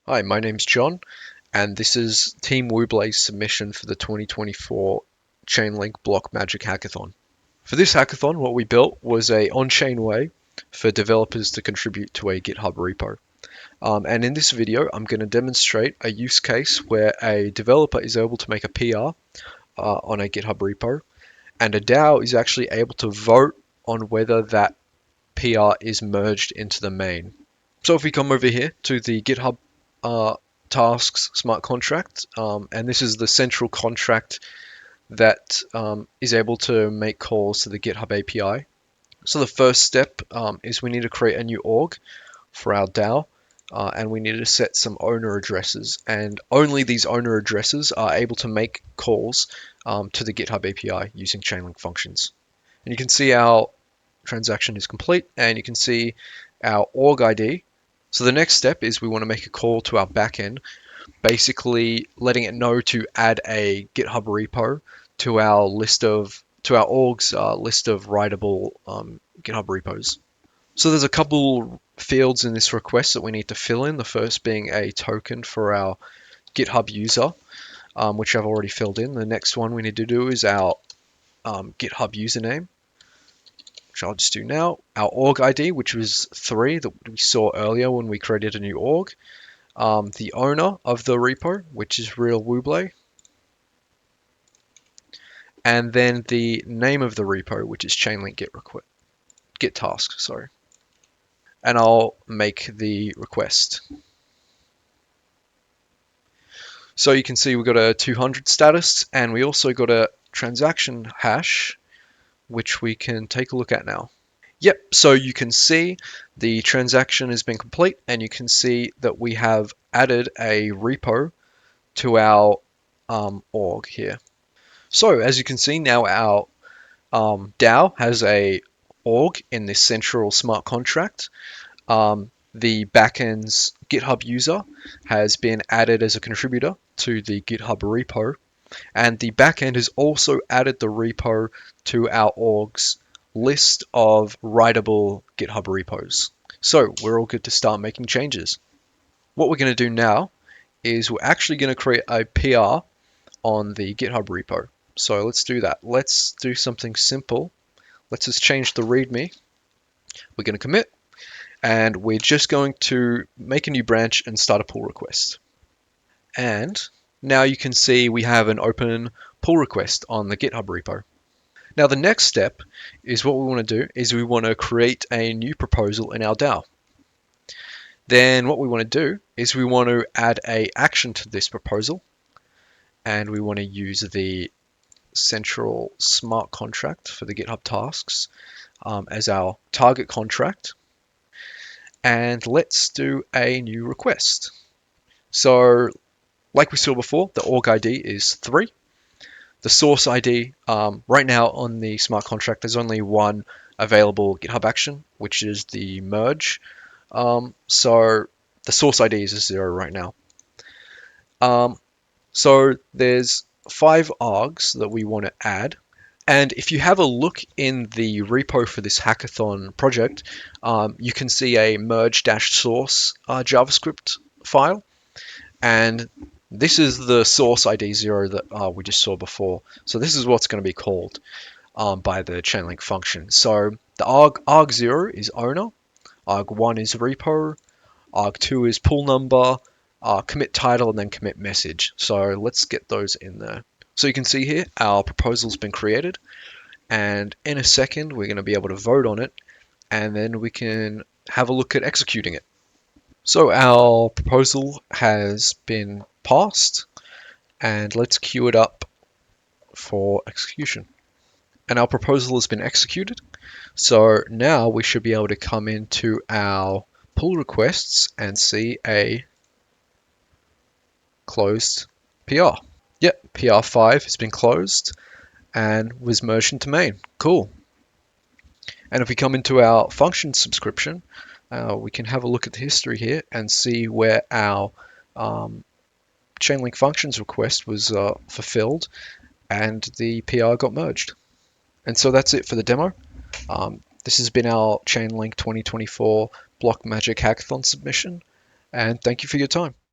Hi, my name's John, and this is Team Wooblay's submission for the 2024 Chainlink Block Magic Hackathon. For this hackathon, what we built was a on-chain way for developers to contribute to a GitHub repo. And in this video, I'm going to demonstrate a use case where a developer is able to make a PR on a GitHub repo, and a DAO is actually able to vote on whether that PR is merged into the main. So if we come over here to the GitHub tasks smart contract, and this is the central contract that is able to make calls to the GitHub API. So the first step is we need to create a new org for our DAO, and we need to set some owner addresses, and only these owner addresses are able to make calls to the GitHub API using Chainlink Functions. And you can see our transaction is complete, and you can see our org ID. So the next step is we want to make a call to our backend, basically letting it know to add a GitHub repo to our org's list of writable GitHub repos. So there's a couple fields in this request that we need to fill in. The first being a token for our GitHub user, which I've already filled in. The next one we need to do is our GitHub username, which I'll just do now. Our org ID, which was 3 that we saw earlier when we created a new org. The owner of the repo, which is Real Wooblay. And then the name of the repo, which is Chainlink Git task, sorry. And I'll make the request. So you can see we've got a 200 status, and we also got a transaction hash, which we can take a look at now. Yep, so you can see the transaction has been complete, and you can see that we have added a repo to our org here. So as you can see now, our DAO has a org in this central smart contract. The backend's GitHub user has been added as a contributor to the GitHub repo, and the backend has also added the repo to our org's list of writable GitHub repos. So we're all good to start making changes. What we're going to do now is we're actually going to create a PR on the GitHub repo. So let's do that. Let's do something simple. Let's just change the README. We're going to commit, and we're just going to make a new branch and start a pull request. And now you can see we have an open pull request on the GitHub repo. Now the next step is what we want to do is we want to create a new proposal in our DAO. Then what we want to do is we want to add an action to this proposal, and we want to use the central smart contract for the GitHub tasks as our target contract. And let's do a new request. So like we saw before, the org ID is 3. The source ID, right now on the smart contract, there's only one available GitHub action, which is the merge. So the source ID is a 0 right now. So there's 5 args that we want to add. And if you have a look in the repo for this hackathon project, you can see a merge-source JavaScript file. And this is the source ID 0 that we just saw before. So this is what's going to be called by the Chainlink function. So the arg0 is owner, arg1 is repo, arg2 is pull number, commit title, and then commit message. So let's get those in there. So you can see here our proposal's been created, and in a second we're going to be able to vote on it, and then we can have a look at executing it. So our proposal has been passed, and let's queue it up for execution. And our proposal has been executed. So now we should be able to come into our pull requests and see a closed PR. Yep, PR5 has been closed and was merged into main. Cool. And if we come into our function subscription, we can have a look at the history here and see where our Chainlink Functions request was fulfilled and the PR got merged. And so that's it for the demo. This has been our Chainlink 2024 Block Magic Hackathon submission, and thank you for your time.